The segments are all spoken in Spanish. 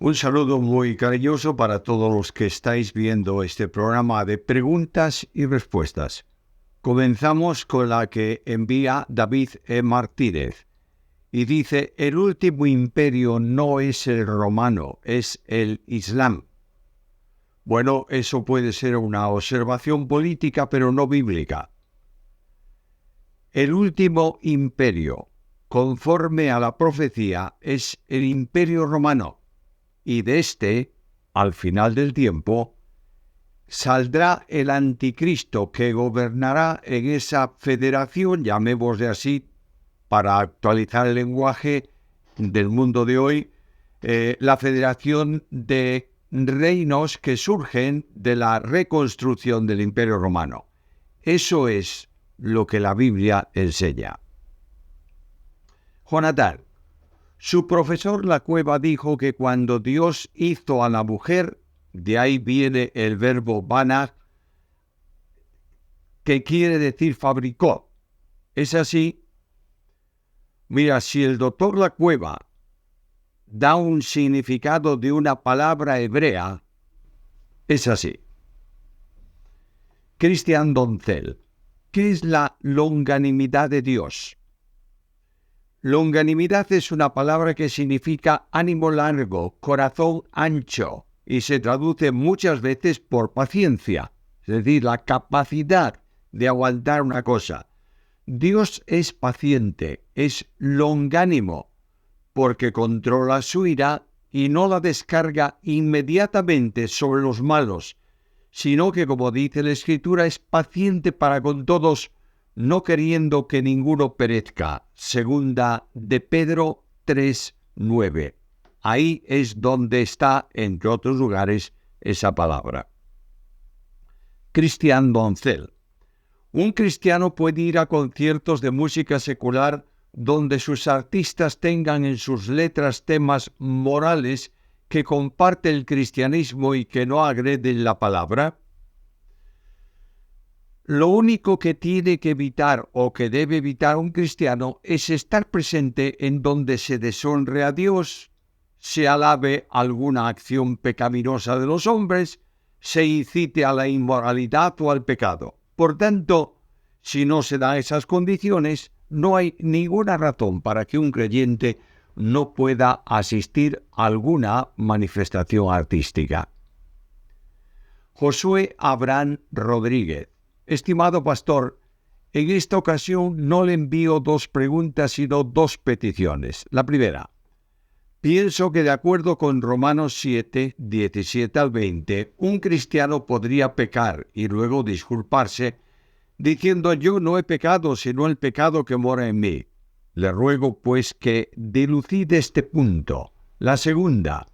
Un saludo muy cariñoso para todos los que estáis viendo este programa de preguntas y respuestas. Comenzamos con la que envía David E. Martínez y dice: el último imperio no es el romano, es el Islam. Bueno, eso puede ser una observación política, pero no bíblica. El último imperio, conforme a la profecía, es el imperio romano. Y de este, al final del tiempo, saldrá el anticristo que gobernará en esa federación, llamémosle así, para actualizar el lenguaje del mundo de hoy, la federación de reinos que surgen de la reconstrucción del Imperio Romano. Eso es lo que la Biblia enseña. Jonathan, su profesor La Cueva dijo que cuando Dios hizo a la mujer, de ahí viene el verbo bana, que quiere decir fabricó. ¿Es así? Mira, si el doctor La Cueva da un significado de una palabra hebrea, es así. Cristian Doncel, ¿qué es la longanimidad de Dios? Longanimidad es una palabra que significa ánimo largo, corazón ancho, y se traduce muchas veces por paciencia, es decir, la capacidad de aguantar una cosa. Dios es paciente, es longánimo, porque controla su ira y no la descarga inmediatamente sobre los malos, sino que, como dice la Escritura, es paciente para con todos, no queriendo que ninguno perezca. Segunda de Pedro 3:9. Ahí es donde está, entre otros lugares, esa palabra. Cristian Doncel. Un cristiano puede ir a conciertos de música secular donde sus artistas tengan en sus letras temas morales que comparte el cristianismo y que no agreden la palabra. Lo único que tiene que evitar o que debe evitar un cristiano es estar presente en donde se deshonre a Dios, se alabe alguna acción pecaminosa de los hombres, se incite a la inmoralidad o al pecado. Por tanto, si no se dan esas condiciones, no hay ninguna razón para que un creyente no pueda asistir a alguna manifestación artística. Josué Abraham Rodríguez. Estimado pastor, en esta ocasión no le envío dos preguntas, sino dos peticiones. La primera, pienso que de acuerdo con Romanos 7, 17 al 20, un cristiano podría pecar y luego disculparse, diciendo: yo no he pecado, sino el pecado que mora en mí. Le ruego, pues, que dilucide este punto. La segunda,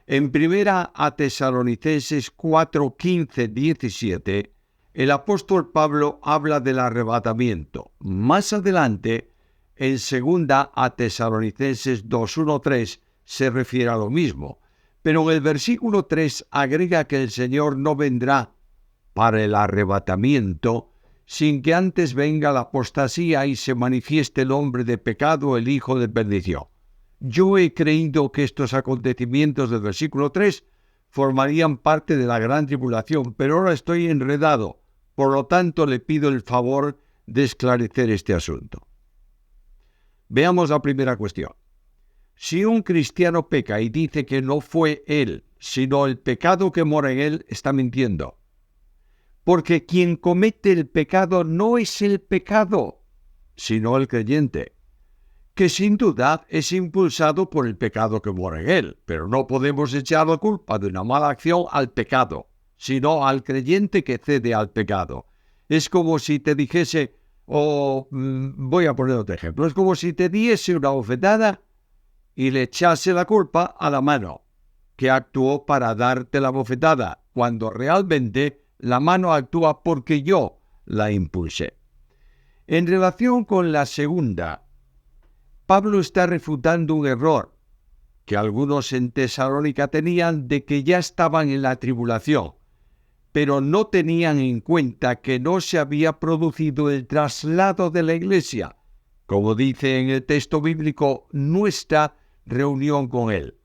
en primera a Tesalonicenses 4, 15, 17, el apóstol Pablo habla del arrebatamiento. Más adelante, en segunda a Tesalonicenses 2, 1, 3, se refiere a lo mismo. Pero en el versículo 3 agrega que el Señor no vendrá para el arrebatamiento sin que antes venga la apostasía y se manifieste el hombre de pecado, el hijo de perdición. Yo he creído que estos acontecimientos del versículo 3 formarían parte de la gran tribulación, pero ahora estoy enredado. Por lo tanto, le pido el favor de esclarecer este asunto. Veamos la primera cuestión. Si un cristiano peca y dice que no fue él, sino el pecado que mora en él, está mintiendo. Porque quien comete el pecado no es el pecado, sino el creyente, que sin duda es impulsado por el pecado que mora en él, pero no podemos echar la culpa de una mala acción al pecado, sino al creyente que cede al pecado. Es como si te dijese, voy a poner otro ejemplo, es como si te diese una bofetada y le echase la culpa a la mano, que actuó para darte la bofetada, cuando realmente la mano actúa porque yo la impulsé. En relación con la segunda, Pablo está refutando un error que algunos en Tesalónica tenían de que ya estaban en la tribulación, pero no tenían en cuenta que no se había producido el traslado de la iglesia, como dice en el texto bíblico, nuestra reunión con él.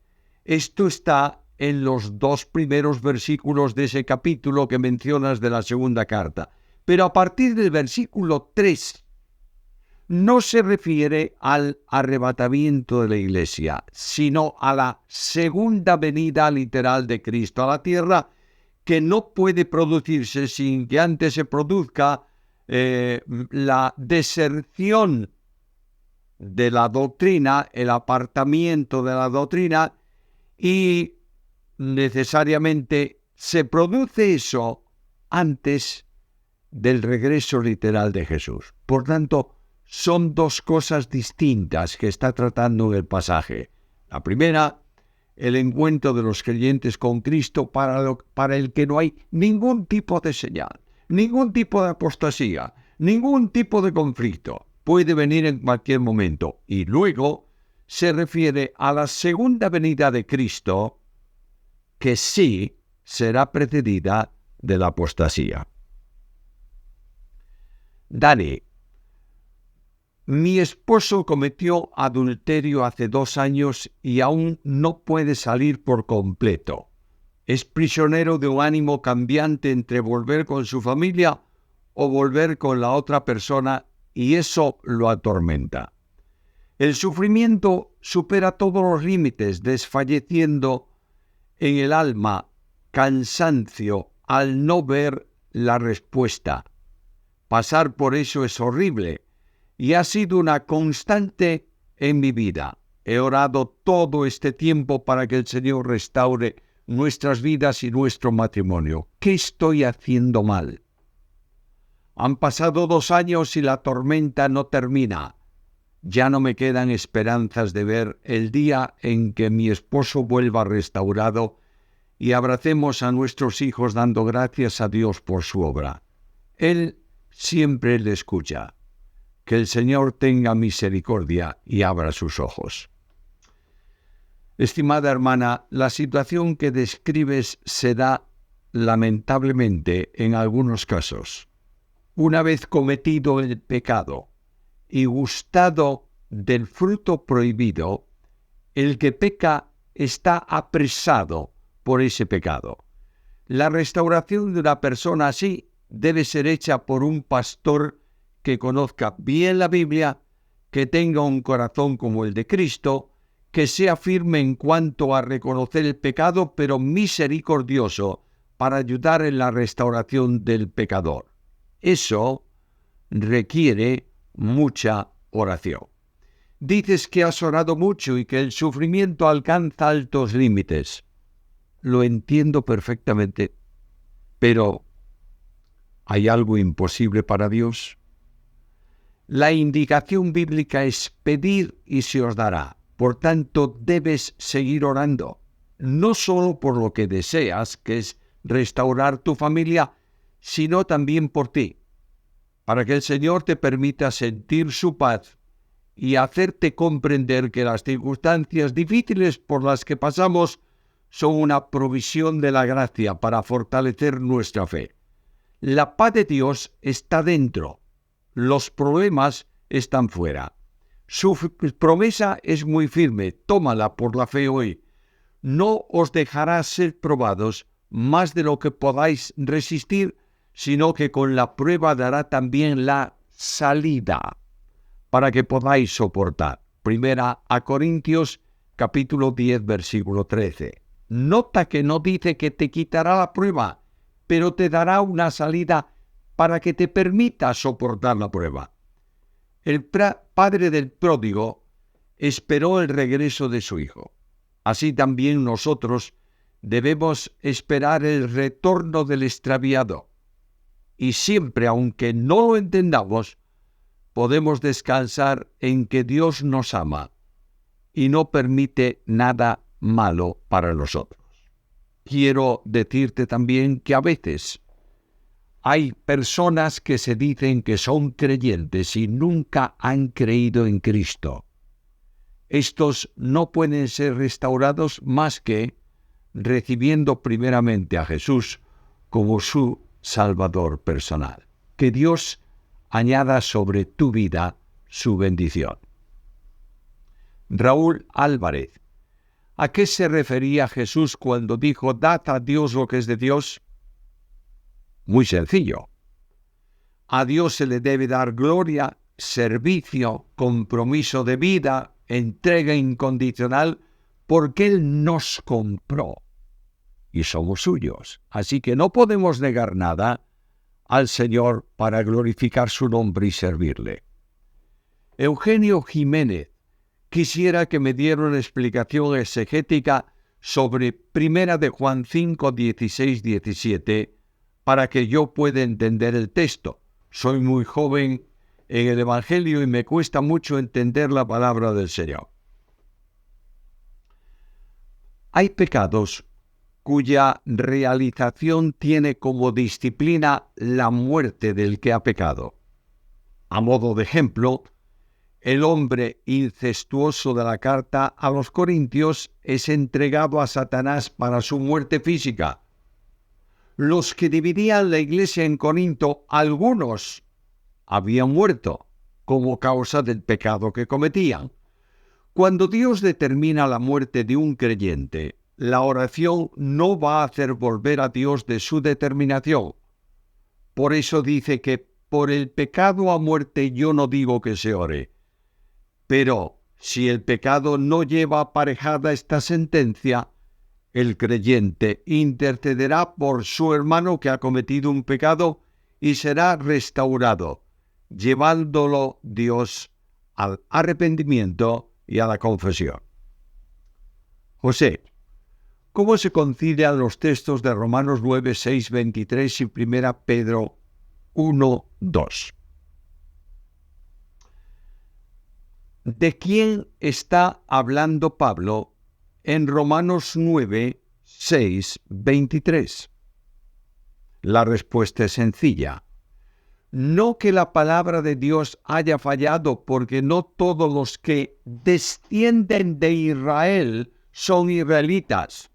Esto está en los 2 primeros versículos de ese capítulo que mencionas de la segunda carta. Pero a partir del versículo 3 no se refiere al arrebatamiento de la iglesia, sino a la segunda venida literal de Cristo a la tierra, que no puede producirse sin que antes se produzca la deserción de la doctrina, el apartamiento de la doctrina, y necesariamente se produce eso antes del regreso literal de Jesús. Por tanto, son 2 cosas distintas que está tratando en el pasaje. La primera, el encuentro de los creyentes con Cristo para el que no hay ningún tipo de señal, ningún tipo de apostasía, ningún tipo de conflicto. Puede venir en cualquier momento. Y luego se refiere a la segunda venida de Cristo, que sí será precedida de la apostasía. Dani, mi esposo cometió adulterio hace 2 años y aún no puede salir por completo. Es prisionero de un ánimo cambiante entre volver con su familia o volver con la otra persona, y eso lo atormenta. El sufrimiento supera todos los límites, desfalleciendo en el alma cansancio al no ver la respuesta. Pasar por eso es horrible y ha sido una constante en mi vida. He orado todo este tiempo para que el Señor restaure nuestras vidas y nuestro matrimonio. ¿Qué estoy haciendo mal? Han pasado 2 años y la tormenta no termina. Ya no me quedan esperanzas de ver el día en que mi esposo vuelva restaurado y abracemos a nuestros hijos dando gracias a Dios por su obra. Él siempre le escucha. Que el Señor tenga misericordia y abra sus ojos. Estimada hermana, la situación que describes se da lamentablemente en algunos casos. Una vez cometido el pecado y gustado del fruto prohibido, el que peca está apresado por ese pecado. La restauración de una persona así debe ser hecha por un pastor que conozca bien la Biblia, que tenga un corazón como el de Cristo, que sea firme en cuanto a reconocer el pecado, pero misericordioso para ayudar en la restauración del pecador. Eso requiere mucha oración. Dices que has orado mucho y que el sufrimiento alcanza altos límites. Lo entiendo perfectamente, pero ¿hay algo imposible para Dios? La indicación bíblica es pedir y se os dará. Por tanto, debes seguir orando, no solo por lo que deseas, que es restaurar tu familia, sino también por ti, para que el Señor te permita sentir su paz y hacerte comprender que las circunstancias difíciles por las que pasamos son una provisión de la gracia para fortalecer nuestra fe. La paz de Dios está dentro. Los problemas están fuera. Su promesa es muy firme. Tómala por la fe hoy. No os dejará ser probados más de lo que podáis resistir, sino que con la prueba dará también la salida para que podáis soportar. Primera a Corintios, capítulo 10, versículo 13. Nota que no dice que te quitará la prueba, pero te dará una salida para que te permita soportar la prueba. El padre del pródigo esperó el regreso de su hijo. Así también nosotros debemos esperar el retorno del extraviado. Y siempre, aunque no lo entendamos, podemos descansar en que Dios nos ama y no permite nada malo para nosotros. Quiero decirte también que a veces hay personas que se dicen que son creyentes y nunca han creído en Cristo. Estos no pueden ser restaurados más que recibiendo primeramente a Jesús como su Salvador personal. Que Dios añada sobre tu vida su bendición. Raúl Álvarez. ¿A qué se refería Jesús cuando dijo, dad a Dios lo que es de Dios? Muy sencillo. A Dios se le debe dar gloria, servicio, compromiso de vida, entrega incondicional, porque Él nos compró y somos suyos. Así que no podemos negar nada al Señor para glorificar su nombre y servirle. Eugenio Jiménez quisiera que me diera una explicación exegética sobre 1 de Juan 5, 16, 17, para que yo pueda entender el texto. Soy muy joven en el Evangelio y me cuesta mucho entender la palabra del Señor. Hay pecados cuya realización tiene como disciplina la muerte del que ha pecado. A modo de ejemplo, el hombre incestuoso de la carta a los Corintios es entregado a Satanás para su muerte física. Los que dividían la iglesia en Corinto, algunos habían muerto como causa del pecado que cometían. Cuando Dios determina la muerte de un creyente, la oración no va a hacer volver a Dios de su determinación. Por eso dice que por el pecado a muerte yo no digo que se ore. Pero si el pecado no lleva aparejada esta sentencia, el creyente intercederá por su hermano que ha cometido un pecado y será restaurado, llevándolo Dios al arrepentimiento y a la confesión. José, ¿cómo se concilian los textos de Romanos 9, 6, 23 y 1 Pedro 1, 2? ¿De quién está hablando Pablo en Romanos 9, 6, 23? La respuesta es sencilla. No que la palabra de Dios haya fallado, porque no todos los que descienden de Israel son israelitas.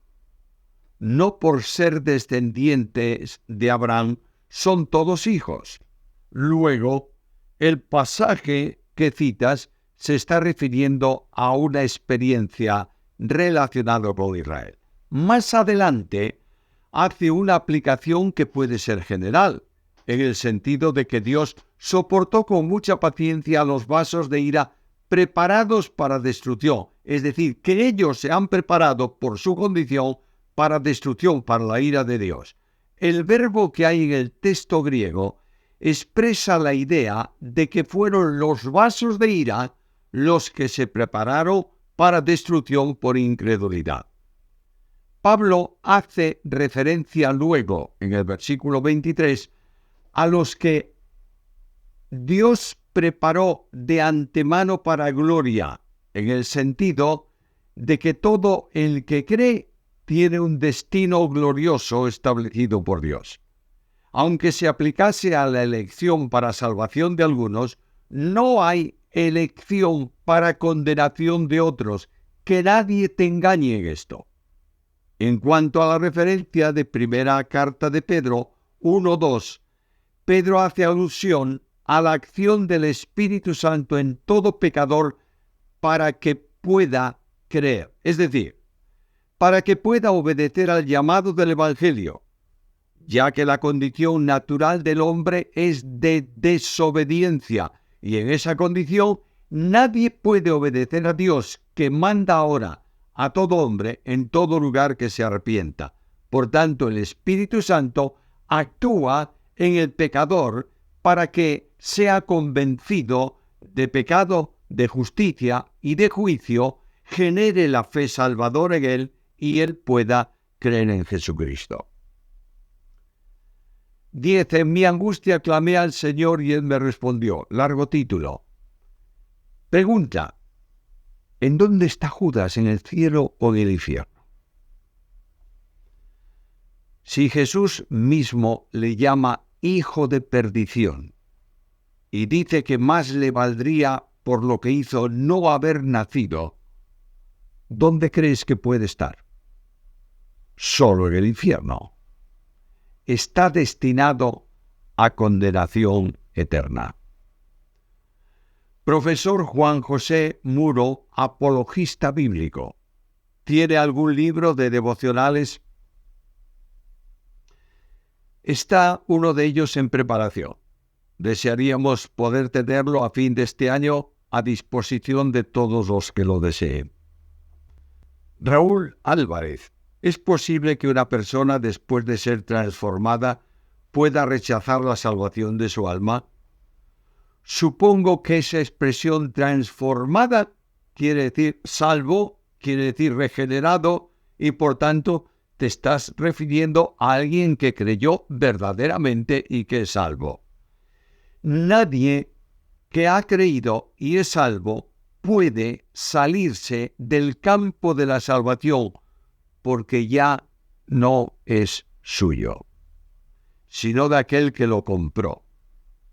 No por ser descendientes de Abraham son todos hijos. Luego, el pasaje que citas se está refiriendo a una experiencia relacionada con Israel. Más adelante, hace una aplicación que puede ser general, en el sentido de que Dios soportó con mucha paciencia los vasos de ira preparados para destrucción, es decir, que ellos se han preparado por su condición para destrucción, para la ira de Dios. El verbo que hay en el texto griego expresa la idea de que fueron los vasos de ira los que se prepararon para destrucción por incredulidad. Pablo hace referencia luego, en el versículo 23, a los que Dios preparó de antemano para gloria, en el sentido de que todo el que cree tiene un destino glorioso establecido por Dios. Aunque se aplicase a la elección para salvación de algunos, no hay elección para condenación de otros. Que nadie te engañe en esto. En cuanto a la referencia de primera carta de Pedro 1:2, Pedro hace alusión a la acción del Espíritu Santo en todo pecador para que pueda creer, es decir, para que pueda obedecer al llamado del Evangelio, ya que la condición natural del hombre es de desobediencia, y en esa condición nadie puede obedecer a Dios, que manda ahora a todo hombre en todo lugar que se arrepienta. Por tanto, el Espíritu Santo actúa en el pecador para que sea convencido de pecado, de justicia y de juicio, genere la fe salvadora en él y él pueda creer en Jesucristo. 10. En mi angustia clamé al Señor y él me respondió. Largo título. Pregunta. ¿En dónde está Judas, en el cielo o en el infierno? Si Jesús mismo le llama hijo de perdición y dice que más le valdría por lo que hizo no haber nacido, ¿dónde crees que puede estar? Solo en el infierno. Está destinado a condenación eterna. Profesor Juan José Muro, apologista bíblico. ¿Tiene algún libro de devocionales? Está uno de ellos en preparación. Desearíamos poder tenerlo a fin de este año a disposición de todos los que lo deseen. Raúl Álvarez. ¿Es posible que una persona, después de ser transformada, pueda rechazar la salvación de su alma? Supongo que esa expresión transformada quiere decir salvo, quiere decir regenerado, y por tanto te estás refiriendo a alguien que creyó verdaderamente y que es salvo. Nadie que ha creído y es salvo puede salirse del campo de la salvación porque ya no es suyo, sino de aquel que lo compró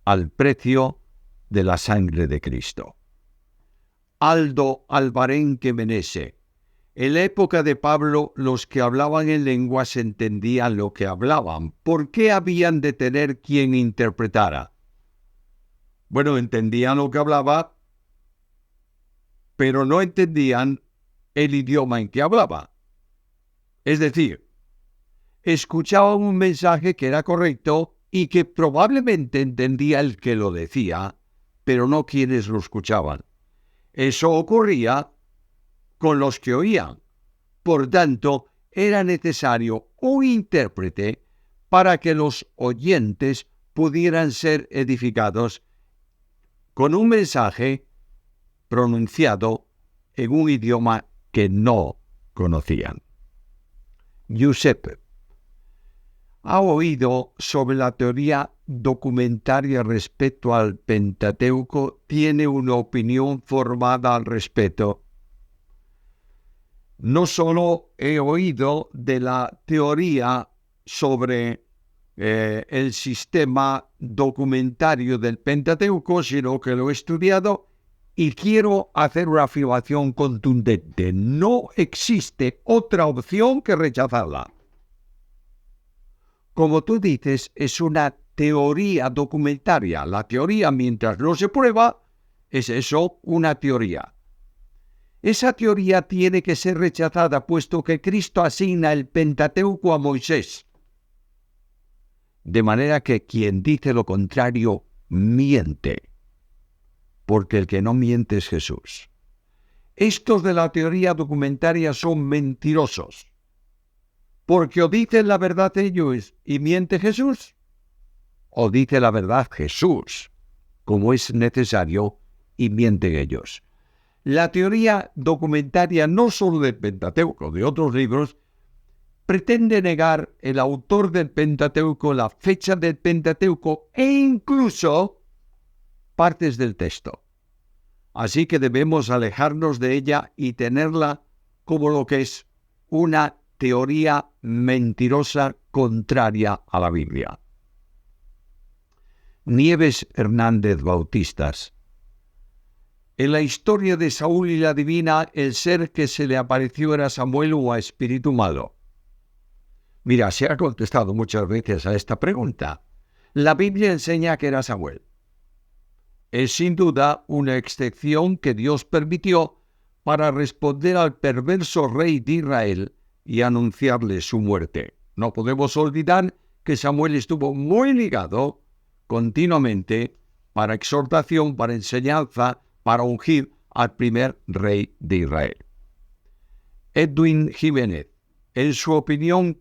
al precio de la sangre de Cristo. Aldo Albarenque Menese. En la época de Pablo, los que hablaban en lenguas entendían lo que hablaban. ¿Por qué habían de tener quien interpretara? Bueno, entendían lo que hablaba, pero no entendían el idioma en que hablaba. Es decir, escuchaban un mensaje que era correcto y que probablemente entendía el que lo decía, pero no quienes lo escuchaban. Eso ocurría con los que oían. Por tanto, era necesario un intérprete para que los oyentes pudieran ser edificados con un mensaje pronunciado en un idioma que no conocían. Giuseppe. ¿Ha oído sobre la teoría documentaria respecto al Pentateuco? ¿Tiene una opinión formada al respecto? No solo he oído de la teoría sobre el sistema documentario del Pentateuco, sino que lo he estudiado y quiero hacer una afirmación contundente. No existe otra opción que rechazarla. Como tú dices, es una teoría documentaria. La teoría, mientras no se prueba, es eso, una teoría. Esa teoría tiene que ser rechazada, puesto que Cristo asigna el Pentateuco a Moisés. De manera que quien dice lo contrario miente, porque el que no miente es Jesús. Estos de la teoría documentaria son mentirosos, porque o dicen la verdad ellos y miente Jesús, o dice la verdad Jesús, como es necesario, y mienten ellos. La teoría documentaria, no solo del Pentateuco, de otros libros, pretende negar el autor del Pentateuco, la fecha del Pentateuco e incluso partes del texto. Así que debemos alejarnos de ella y tenerla como lo que es una teoría mentirosa contraria a la Biblia. Nieves Hernández Bautistas. En la historia de Saúl y la divina, el ser que se le apareció era Samuel o a espíritu malo. Mira, se ha contestado muchas veces a esta pregunta. La Biblia enseña que era Samuel. Es sin duda una excepción que Dios permitió para responder al perverso rey de Israel y anunciarle su muerte. No podemos olvidar que Samuel estuvo muy ligado continuamente para exhortación, para enseñanza, para ungir al primer rey de Israel. Edwin Jiménez, en su opinión,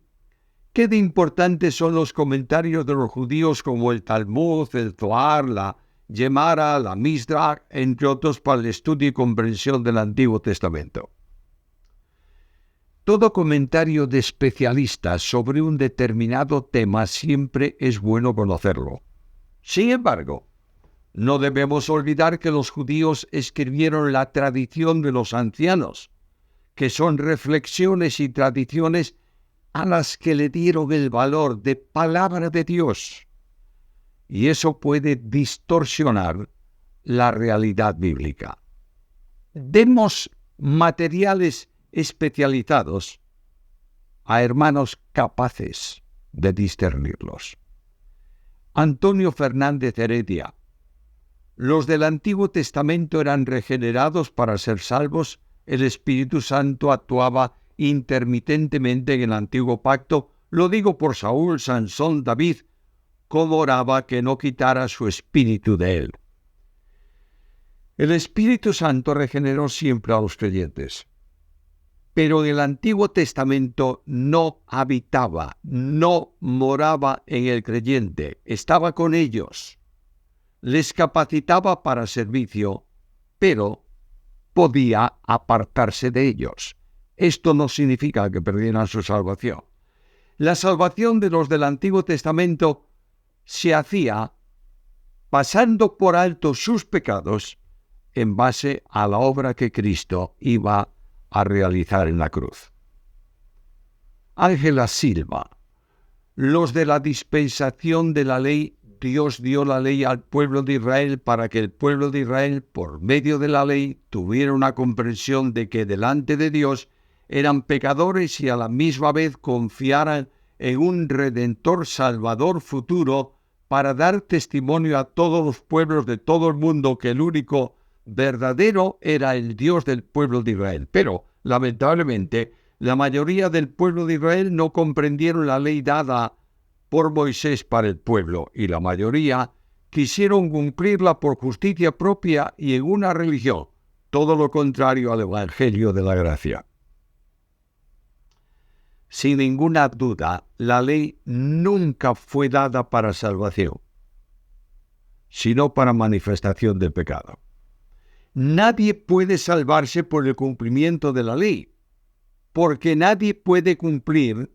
¿qué de importantes son los comentarios de los judíos como el Talmud, el Zohar, la Gemara, la Misdrash, entre otros, para el estudio y comprensión del Antiguo Testamento? Todo comentario de especialistas sobre un determinado tema siempre es bueno conocerlo. Sin embargo, no debemos olvidar que los judíos escribieron la tradición de los ancianos, que son reflexiones y tradiciones a las que le dieron el valor de palabra de Dios. Y eso puede distorsionar la realidad bíblica. Demos materiales especializados a hermanos capaces de discernirlos. Antonio Fernández Heredia. Los del Antiguo Testamento eran regenerados para ser salvos. El Espíritu Santo actuaba intermitentemente en el antiguo pacto. Lo digo por Saúl, Sansón, David, cómo oraba que no quitara su espíritu de él. El Espíritu Santo regeneró siempre a los creyentes, pero en el Antiguo Testamento no habitaba, no moraba en el creyente, estaba con ellos, les capacitaba para servicio, pero podía apartarse de ellos. Esto no significa que perdieran su salvación. La salvación de los del Antiguo Testamento se hacía pasando por alto sus pecados en base a la obra que Cristo iba a realizar en la cruz. Ángela Silva. Los de la dispensación de la ley, Dios dio la ley al pueblo de Israel para que el pueblo de Israel, por medio de la ley, tuviera una comprensión de que delante de Dios eran pecadores y a la misma vez confiaran en un Redentor Salvador futuro para dar testimonio a todos los pueblos de todo el mundo que el único verdadero era el Dios del pueblo de Israel. Pero, lamentablemente, la mayoría del pueblo de Israel no comprendieron la ley dada por Moisés para el pueblo, y la mayoría quisieron cumplirla por justicia propia y en una religión, todo lo contrario al Evangelio de la gracia. Sin ninguna duda, la ley nunca fue dada para salvación, sino para manifestación del pecado. Nadie puede salvarse por el cumplimiento de la ley, porque nadie puede cumplir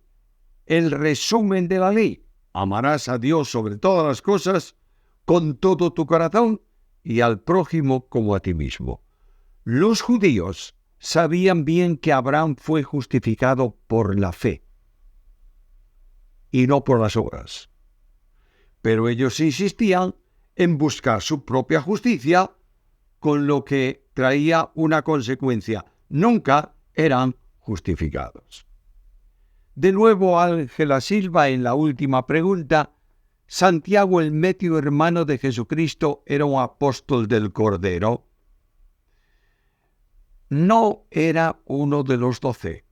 el resumen de la ley. Amarás a Dios sobre todas las cosas, con todo tu corazón, y al prójimo como a ti mismo. Los judíos sabían bien que Abraham fue justificado por la fe, y no por las obras. Pero ellos insistían en buscar su propia justicia, con lo que traía una consecuencia. Nunca eran justificados. De nuevo, Ángela Silva, en la última pregunta, ¿Santiago, el medio hermano de Jesucristo, era un apóstol del Cordero? No era uno de los 12,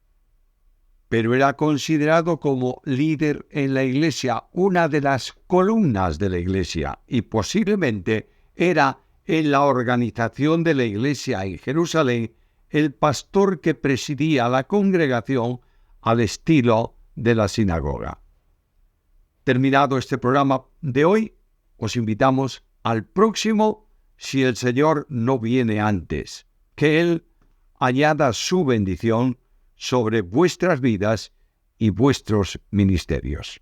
pero era considerado como líder en la iglesia, una de las columnas de la iglesia, y posiblemente era en la organización de la iglesia en Jerusalén el pastor que presidía la congregación al estilo de la sinagoga. Terminado este programa de hoy, os invitamos al próximo si el Señor no viene antes. Que Él añada su bendición sobre vuestras vidas y vuestros ministerios.